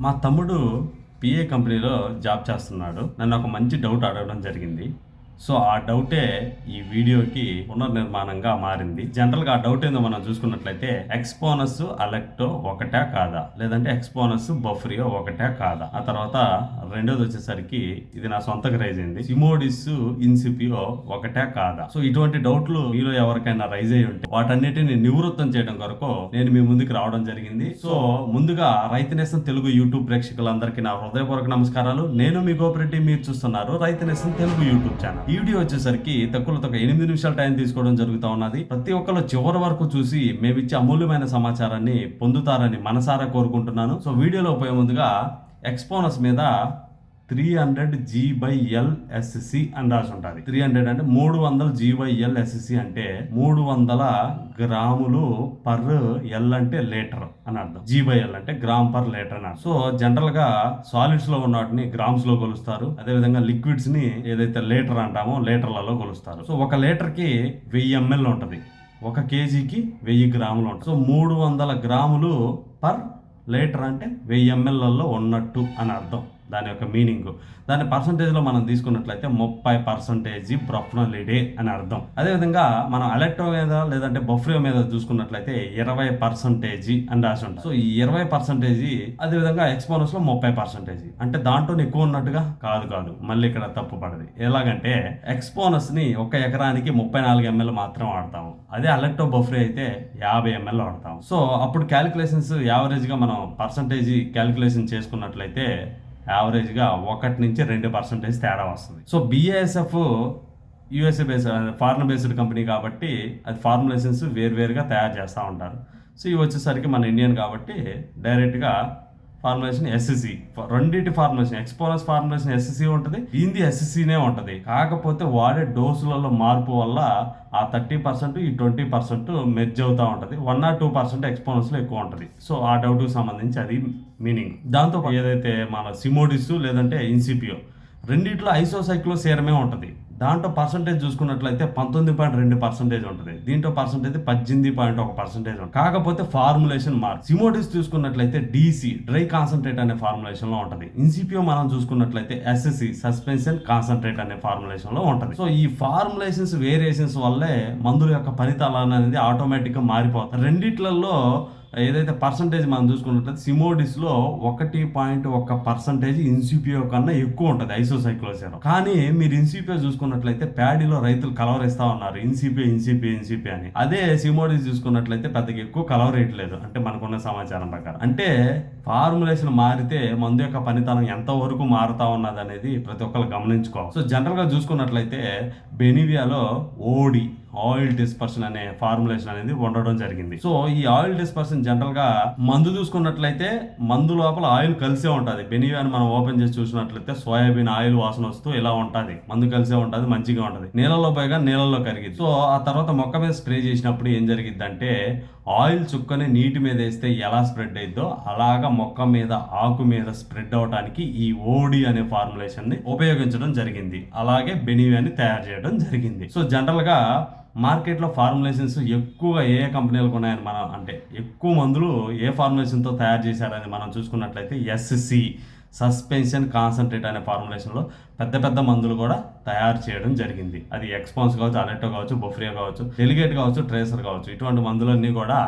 మా తమ్ముడు పిఏ కంపెనీలో జాబ్ చేస్తున్నాడు. నన్ను ఒక మంచి డౌట్ అడగడం జరిగింది. సో ఆ డౌటే ఈ వీడియోకి పునర్నిర్మాణంగా మారింది. జనరల్గా ఆ డౌట్ ఏందో మనం చూసుకున్నట్లయితే ఎక్స్పోనస్ అలెక్టో ఒకటే కాదా, లేదంటే ఎక్స్పోనస్ బఫ్రియో ఒకటే కాదా. ఆ తర్వాత రెండోది వచ్చేసరికి ఇది నా సొంతగా రైజ్ అయింది, సిమోడిస్ ఇన్సిపియో ఒకటే కాదా. సో ఇటువంటి డౌట్లు మీలో ఎవరికైనా రైజ్ అయ్యి ఉంటే వాటన్నిటిని నివృత్తం చేయడం కొరకు నేను మీ ముందుకు రావడం జరిగింది. సో ముందుగా రైతు నేస్తం తెలుగు యూట్యూబ్ ప్రేక్షకులందరికీ నా హృదయపూర్వక నమస్కారాలు. నేను మీ గోపిరెడ్డి, మీరు చూస్తున్నారు రైతు నేస్తం తెలుగు యూట్యూబ్ ఛానల్. ఈ వీడియో వచ్చేసరికి తక్కువ 8 నిమిషాల టైం తీసుకోవడం జరుగుతూ ఉన్నది. ప్రతి ఒక్కరు చివరి వరకు చూసి మేమిచ్చే అమూల్యమైన సమాచారాన్ని పొందుతారని మనసారా కోరుకుంటున్నాను. సో వీడియోలో పోయే ముందుగా ఎక్స్పోనస్ మీద 300 G/L/SC అని రాసి ఉంటుంది. 300 అంటే 300 G/L/SC అంటే 300 గ్రాములు పర్ ఎల్ అంటే లీటర్ అని అర్థం. G/L అంటే గ్రామ్ పర్ లీటర్ అని అర్థం. సో జనరల్ గా సాలిడ్స్ లో ఉన్న వాటిని గ్రామ్స్ లో కొలుస్తారు. అదే విధంగా లిక్విడ్స్ ని ఏదైతే లీటర్ అంటామో లీటర్లలో కొలుస్తారు. సో ఒక లీటర్ కి 1000 ml ఉంటది, 1 kgకి 1000 గ్రాములు ఉంటుంది. సో 300 గ్రాములు పర్ లీటర్ అంటే 1000 mlలలో ఉన్నట్టు అని అర్థం. దాని యొక్క మీనింగ్, దాని పర్సంటేజ్లో మనం తీసుకున్నట్లయితే 30% బ్రొఫ్నోలిడే అని అర్థం. అదేవిధంగా మనం అలెక్టో మీద లేదంటే బఫ్రియో మీద చూసుకున్నట్లయితే 20% అని రాసి ఉంటుంది. సో ఈ 20% అదేవిధంగా ఎక్స్పోనస్ లో 30%, అంటే దాంట్లో ఎక్కువ ఉన్నట్టుగా కాదు. మళ్ళీ ఇక్కడ తప్పు పడది. ఎలాగంటే ఎక్స్పోనస్ ని 1 ఎకరానికి 34 ml మాత్రం వాడతాము. అదే అలెక్టో బఫ్రియో అయితే 50 ml వాడతాం. సో అప్పుడు క్యాలిక్యులేషన్స్ యావరేజ్ గా మనం పర్సంటేజ్ క్యాలిక్యులేషన్ చేసుకున్నట్లయితే యావరేజ్గా 1 నుంచి 2% తేడా వస్తుంది. So BASF USA based foreign based company కాబట్టి అది ఫార్ములేషన్స్ వేరువేరుగా తయారు చేస్తూ ఉంటారు. సో ఇవి వచ్చేసరికి మన ఇండియన్ కాబట్టి డైరెక్ట్గా ఫార్ములేషన్ ఎస్ఎస్సి, రెండింటి ఫార్ములేషన్ ఎక్స్పోనస్ ఫార్ములేషన్ ఎస్ఎస్సి ఉంటుంది, దీనిది ఎస్ఎస్సినే ఉంటుంది. కాకపోతే వాడే డోసులలో మార్పు వల్ల ఆ 30% ఈ 20% మెర్జ్ అవుతూ ఉంటుంది. 1 or 2% ఎక్స్పోనస్లో ఎక్కువ ఉంటుంది. సో ఆ డౌట్కి సంబంధించి అది మీనింగ్. దాంతో ఏదైతే మన సిమోడిస్ లేదంటే ఇన్సిపియో రెండిట్లో ఐసోసైక్లోసేరమే ఉంటుంది. దాంట్లో పర్సంటేజ్ చూసుకున్నట్లయితే 19.2% ఉంటుంది. దీంట్లో పర్సంటేజ్ 18.1% ఉంటుంది. కాకపోతే ఫార్ములేషన్ మార్క్. సిమోడిస్ చూసుకున్నట్లయితే డిసి డ్రై కాన్సన్ట్రేట్ అనే ఫార్ములేషన్ లో ఉంటుంది. ఇన్సిపియో మనం చూసుకున్నట్లయితే ఎస్ఎస్సి సస్పెన్షన్ కాన్సన్ట్రేట్ అనే ఫార్ములేషన్ లో ఉంటుంది. సో ఈ ఫార్ములేషన్స్ వేరియేషన్స్ వల్లే మందుల యొక్క ఫలితాలు అనేది ఆటోమేటిక్ గా మారిపోతాయి. రెండిట్లలో ఏదైతే పర్సంటేజ్ మనం చూసుకున్నట్లయితే సిమోడిస్ లో 1.1% ఇన్సిపియో కన్నా ఎక్కువ ఉంటుంది ఐసోసైక్లోసేరం. కానీ మీరు ఇన్సిపియో చూసుకున్నట్లయితే ప్యాడీలో రైతులు కలవరిస్తా ఉన్నారు ఇన్సిపియో అని. అదే సిమోడిస్ చూసుకున్నట్లయితే పెద్దగా ఎక్కువ కలవరేయట్లేదు, అంటే మనకున్న సమాచారం ప్రకారం. అంటే ఫార్ములేషన్ మారితే మందు యొక్క పనితనం ఎంత వరకు మారుతా ఉన్నది అనేది ప్రతి ఒక్కరు గమనించుకోవాలి. సో జనరల్ గా చూసుకున్నట్లయితే బెనివియాలో ఓడి ఆయిల్ డిస్పర్షన్ అనే ఫార్ములేషన్ అనేది ఉండడం జరిగింది. సో ఈ ఆయిల్ డిస్పర్షన్ జనరల్ గా మందు చూసుకున్నట్లయితే మందు లోపల ఆయిల్ కలిసే ఉంటుంది. బెనివియాని మనం ఓపెన్ చేసి చూసినట్లయితే సోయాబీన్ ఆయిల్ వాసన వస్తూ ఇలా ఉంటుంది, మందు కలిసే ఉంటుంది, మంచిగా ఉంటుంది. నీళ్ళలో పోయిగా నీళ్ళలో కరిగింది. సో ఆ తర్వాత మొక్క మీద స్ప్రే చేసినప్పుడు ఏం జరిగిద్దంటే ఆయిల్ చుక్కని నీటి మీద వేస్తే ఎలా స్ప్రెడ్ అయిద్దో అలాగా మొక్క మీద ఆకు మీద స్ప్రెడ్ అవడానికి ఈ ఓడి అనే ఫార్ములేషన్ ని ఉపయోగించడం జరిగింది. అలాగే బెనివియాని తయారు చేయడం జరిగింది. సో జనరల్ గా మార్కెట్లో ఫార్ములేషన్స్ ఎక్కువగా ఏ కంపెనీలకు ఉన్నాయని మనం అంటే ఎక్కువ మందులు ఏ ఫార్ములేషన్తో తయారు చేశారని మనం చూసుకున్నట్లయితే ఎస్సి సస్పెన్షన్ కాన్సన్ట్రేట్ అనే ఫార్ములేషన్లో పెద్ద మందులు కూడా తయారు చేయడం జరిగింది. అది ఎక్స్పోన్స్ కావచ్చు, అలెక్టో కావచ్చు, బఫ్రియో కావచ్చు, డెలిగేట్ కావచ్చు, ట్రేసర్ కావచ్చు, ఇటువంటి మందులన్నీ కూడా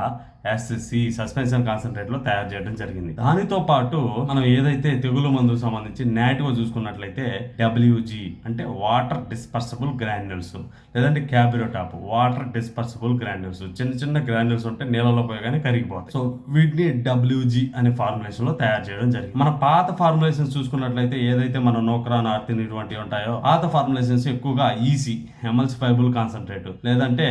ఎస్సి సస్పెన్షన్ కాన్సన్ట్రేట్ లో తయారు చేయడం జరిగింది. దానితో పాటు మనం ఏదైతే తెగులు మందుకు సంబంధించి నాటివ్ చూసుకున్నట్లయితే డబ్ల్యూజీ అంటే వాటర్ డిస్పర్సిబుల్ గ్రాన్యూల్స్, లేదంటే క్యాబిరోటాప్ వాటర్ డిస్పర్సిబుల్ గ్రాన్యూల్స్, చిన్న గ్రాన్యూల్స్ ఉంటే నీళ్ళలో పోయగానే కరిగిపోతాయి. సో వీటిని డబ్ల్యూజీ అనే ఫార్ములేషన్ లో తయారు చేయడం జరిగింది. మన పాత ఫార్ములేషన్స్ చూసుకున్నట్లయితే ఏదైతే మన నోక్రా నార్తిన్ ఇటువంటివి ఉంటాయో పాత ఫార్ములేషన్స్ ఎక్కువగా ఈసీ ఎమల్సిఫైబుల్ కాన్సన్ట్రేట్, లేదంటే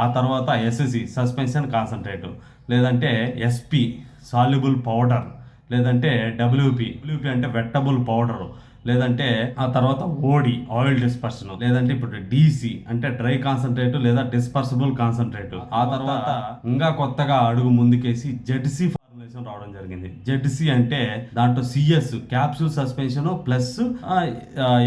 ఆ తర్వాత ఎస్ఎస్సి సస్పెన్షన్ కాన్సన్ట్రేట్, లేదంటే ఎస్పి సాల్యుబుల్ పౌడర్, లేదంటే డబ్ల్యూపి అంటే వెట్టబుల్ పౌడర్, లేదంటే ఆ తర్వాత ఓడి ఆయిల్ డిస్పర్షన్, లేదంటే ఇప్పుడు డిసి అంటే డ్రై కాన్సన్ట్రేట్ లేదా డిస్పర్సిబుల్ కాన్సన్ట్రేట్. ఆ తర్వాత ఇంకా కొత్తగా అడుగు ముందుకేసి జెడ్సీ ఫార్ములేషన్ రావడం జరిగింది. జెడ్సి అంటే దాంట్లో సిఎస్ క్యాప్సూల్ సస్పెన్షన్ ప్లస్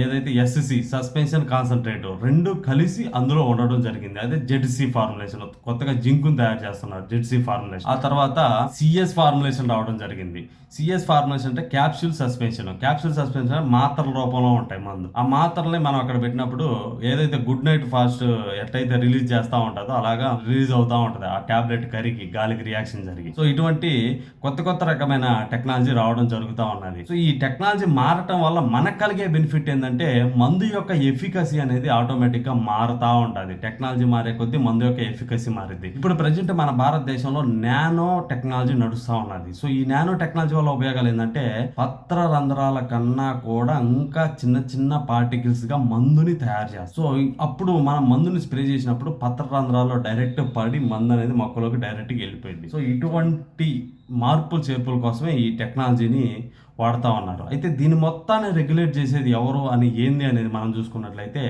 ఏదైతే ఎస్సి సస్పెన్షన్ కాన్సన్ట్రేట్ రెండు కలిసి అందులో ఉండడం జరిగింది. అదే జెడ్సి ఫార్ములేషన్. కొత్తగా జింకును తయారు చేస్తున్నారు జెడ్సి ఫార్ములేషన్. ఆ తర్వాత సిఎస్ ఫార్ములేషన్ రావడం జరిగింది. సిఎస్ ఫార్ములేషన్ అంటే క్యాప్సూల్ సస్పెన్షన్. క్యాప్సూల్ సస్పెన్షన్ మాత్రల రూపంలో ఉంటాయి మందు. ఆ మాత్రల్ని మనం అక్కడ పెట్టినప్పుడు ఏదైతే గుడ్ నైట్ ఫాస్ట్ ఎట్లయితే రిలీజ్ చేస్తా ఉంటుందో అలాగా రిలీజ్ అవుతా ఉంటది ఆ టాబ్లెట్ కరిగి గాలికి రియాక్షన్ జరిగి. సో ఇటువంటి కొత్త రకమైన టెక్నాలజీ రావడం జరుగుతూ ఉన్నది. సో ఈ టెక్నాలజీ మారటం వల్ల మనకు కలిగే బెనిఫిట్ ఏంటంటే మందు యొక్క ఎఫికసీ అనేది ఆటోమేటిక్ గా మారుతా ఉంటది. టెక్నాలజీ మారే కొద్దీ మందు యొక్క ఎఫికసీ మారింది. ఇప్పుడు ప్రజెంట్ మన భారతదేశంలో నానో టెక్నాలజీ నడుస్తూ ఉన్నది. సో ఈ నానో టెక్నాలజీ వల్ల ఉపయోగాలు ఏంటంటే పత్ర రంధ్రాల కన్నా కూడా ఇంకా చిన్న పార్టికల్స్ గా మందుని తయారు చేస్తారు. సో అప్పుడు మనం మందుని స్ప్రే చేసినప్పుడు పత్ర రంధ్రాల్లో డైరెక్ట్ పడి మందు అనేది మొక్కలోకి డైరెక్ట్ గా వెళ్ళిపోయింది. సో ఇటువంటి మార్పులు చేర్పుల కోసమే ఈ టెక్నాలజీని వాడుతూ ఉన్నారు. అయితే దీని మొత్తాన్ని రెగ్యులేట్ చేసేది ఎవరు అని ఏంది అనేది మనం చూసుకున్నట్లయితే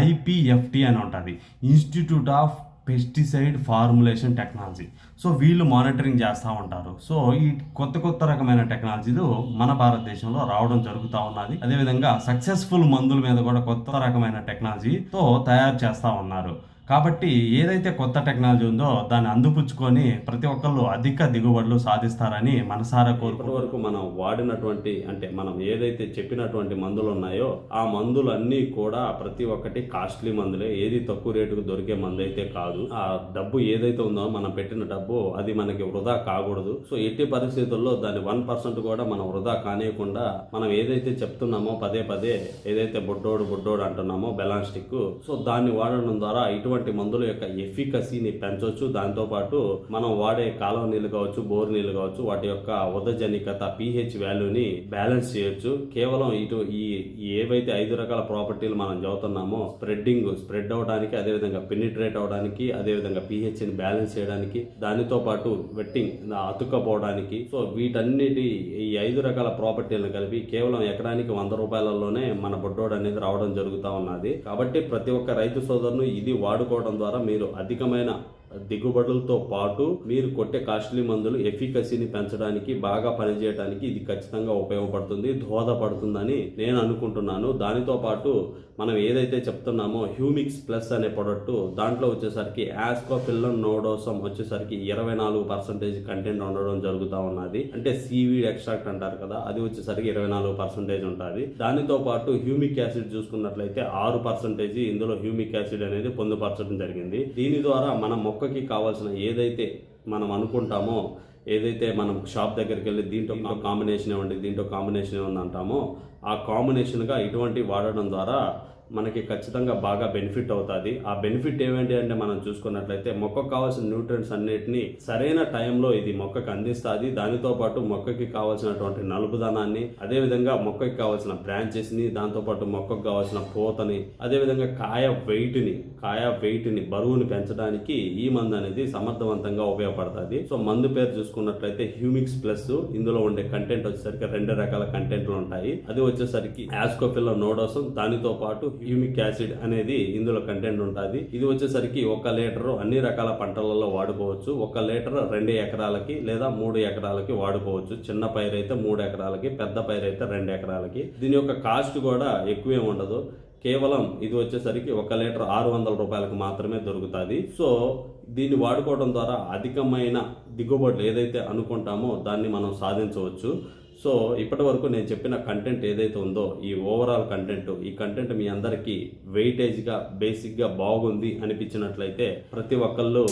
IPFT అని ఉంటుంది, institute of pesticide formulation technology. So వీళ్ళు మానిటరింగ్ చేస్తూ ఉంటారు. సో ఈ కొత్త రకమైన టెక్నాలజీలు మన భారతదేశంలో రావడం జరుగుతూ ఉన్నది. అదేవిధంగా సక్సెస్ఫుల్ మందుల మీద కూడా కొత్త రకమైన టెక్నాలజీతో తయారు చేస్తూ ఉన్నారు. కాబట్టి ఏదైతే కొత్త టెక్నాలజీ ఉందో దాన్ని అందిపుచ్చుకొని ప్రతి ఒక్కళ్ళు అధిక దిగుబడులు సాధిస్తారని మనసారా కోరుకునే వరకు మనం వాడినటువంటి అంటే మనం ఏదైతే చెప్పినటువంటి మందులు ఉన్నాయో ఆ మందులన్నీ కూడా ప్రతి ఒక్కటి కాస్ట్లీ మందులే. ఏది తక్కువ రేటుకు దొరికే మందు అయితే కాదు. ఆ డబ్బు ఏదైతే ఉందో మనం పెట్టిన డబ్బు అది మనకి వృధా కాకూడదు. సో ఎట్టి పరిస్థితుల్లో దాన్ని 1% కూడా మనం వృధా కానియకుండా మనం ఏదైతే చెప్తున్నామో పదే ఏదైతే బుడ్డోడు అంటున్నామో బెలాన్ స్టిక్, సో దాన్ని వాడడం ద్వారా ఇటువంటి మందుల యొక్క ఎఫికసీని పెంచవచ్చు. దాంతోపాటు మనం వాడే కాలువ నీళ్లు కావచ్చు, బోర్ నీళ్లు కావచ్చు, వాటి యొక్క ఉదజనికత pH వాల్యూని బ్యాలెన్స్ చేయొచ్చు. కేవలం ఈ ఏవైతే 5 రకాల ప్రాపర్టీలు మనం చదువుతున్నామో స్ప్రెడ్ అవడానికి, అదేవిధంగా పెనిట్రేట్ అవడానికి, అదేవిధంగా pH ని బ్యాలెన్స్ చేయడానికి, దానితో పాటు వెట్టింగ్ అతుక్కపోవడానికి, సో వీటన్నిటి ఈ 5 రకాల ప్రాపర్టీలను కలిపి కేవలం ఎకరానికి 100 రూపాయలలోనే మన బొడ్డోడు అనేది రావడం జరుగుతూ ఉన్నది. కాబట్టి ప్రతి ఒక్క రైతు సోదరును ఇది వాడుకోవడం ద్వారా మీరు అధికమైన దిగుబడులతో పాటు మీరు కొట్టే కాస్ట్లీ మందులు ఎఫికసీని పెంచడానికి బాగా పనిచేయడానికి ఇది ఖచ్చితంగా ఉపయోగపడుతుంది, దోహదపడుతుందని నేను అనుకుంటున్నాను. దానితో పాటు మనం ఏదైతే చెప్తున్నామో హ్యూమిక్స్ ప్లస్ అనే ప్రొడక్ట్, దాంట్లో వచ్చేసరికి ఆస్కోఫిల్లన్ నోడోసం వచ్చేసరికి 24% కంటెంట్ ఉండడం జరుగుతూ ఉన్నది. అంటే సీవీడ్ ఎక్స్ట్రాక్ట్ అంటారు కదా, అది వచ్చేసరికి 24% ఉంటుంది. దానితో పాటు హ్యూమిక్ యాసిడ్ చూసుకున్నట్లయితే 6% ఇందులో హ్యూమిక్ యాసిడ్ అనేది పొందుపరచడం జరిగింది. దీని ద్వారా మన మొక్కకి కావాల్సిన ఏదైతే మనం అనుకుంటామో, ఏదైతే మనం షాప్ దగ్గరికి వెళ్ళి దీంట్లో కాంబినేషన్ ఇవ్వండి, దీంట్లో కాంబినేషన్ ఇవ్వండి అంటామో ఆ కాంబినేషన్గా ఇటువంటి వాడడం ద్వారా మనకి ఖచ్చితంగా బాగా బెనిఫిట్ అవుతుంది. ఆ బెనిఫిట్ ఏమిటి అంటే మనం చూసుకున్నట్లయితే మొక్కకు కావాల్సిన న్యూట్రియంట్స్ అన్నిటిని సరైన టైంలో ఇది మొక్కకు అందిస్తుంది. దానితో పాటు మొక్కకి కావాల్సినటువంటి నలుపుదనాన్ని, అదేవిధంగా మొక్కకి కావాల్సిన బ్రాంచెస్ ని, దాంతోపాటు మొక్కకు కావాల్సిన పూతని, అదేవిధంగా కాయ వెయిట్ ని బరువుని పెంచడానికి ఈ మందు అనేది సమర్థవంతంగా ఉపయోగపడుతుంది. సో మందు పేరు చూసుకున్నట్లయితే హ్యూమిక్స్ ప్లస్. ఇందులో ఉండే కంటెంట్ వచ్చేసరికి 2 రకాల కంటెంట్లు ఉంటాయి. అది వచ్చేసరికి ఆస్కోఫిల్లన్ నోడోసం, దానితో పాటు హ్యూమిక్ యాసిడ్ అనేది ఇందులో కంటెంట్ ఉంటుంది. ఇది వచ్చేసరికి 1 లీటర్ అన్ని రకాల పంటలలో వాడుకోవచ్చు. 1 లీటర్ 2 ఎకరాలకి లేదా 3 ఎకరాలకి వాడుకోవచ్చు. చిన్న పైరు అయితే 3 ఎకరాలకి, పెద్ద పైరు అయితే 2 ఎకరాలకి. దీని యొక్క కాస్ట్ కూడా ఎక్కువేం ఉండదు. కేవలం ఇది వచ్చేసరికి 1 లీటర్ 600 రూపాయలకు మాత్రమే దొరుకుతుంది. సో దీన్ని వాడుకోవడం ద్వారా అధికమైన దిగుబడులు ఏదైతే అనుకుంటామో దాన్ని మనం సాధించవచ్చు. సో ఇప్పటి వరకు నేను చెప్పిన కంటెంట్ ఏదైతే ఉందో ఈ ఓవరాల్ కంటెంట్, ఈ కంటెంట్ మీ అందరికీ వెయిటేజ్గా బేసిక్గా బాగుంది అనిపించినట్లయితే ప్రతి ఒక్కళ్ళు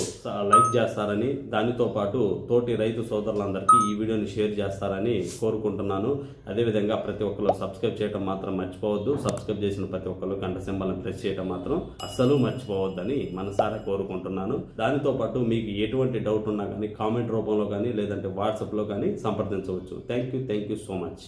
లైక్ చేస్తారని, దానితో పాటు తోటి రైతు సోదరులందరికీ ఈ వీడియోని షేర్ చేస్తారని కోరుకుంటున్నాను. అదేవిధంగా ప్రతి ఒక్కళ్ళు సబ్స్క్రైబ్ చేయడం మాత్రం మర్చిపోవద్దు. సబ్స్క్రైబ్ చేసిన ప్రతి ఒక్కళ్ళు గంట సింబల్ని ప్రెస్ చేయడం మాత్రం అస్సలు మర్చిపోవద్దని మనసారా కోరుకుంటున్నాను. దానితో పాటు మీకు ఎటువంటి డౌట్ ఉన్నా కానీ కామెంట్ రూపంలో కానీ లేదంటే వాట్సాప్లో కానీ సంప్రదించవచ్చు. Thank you so much.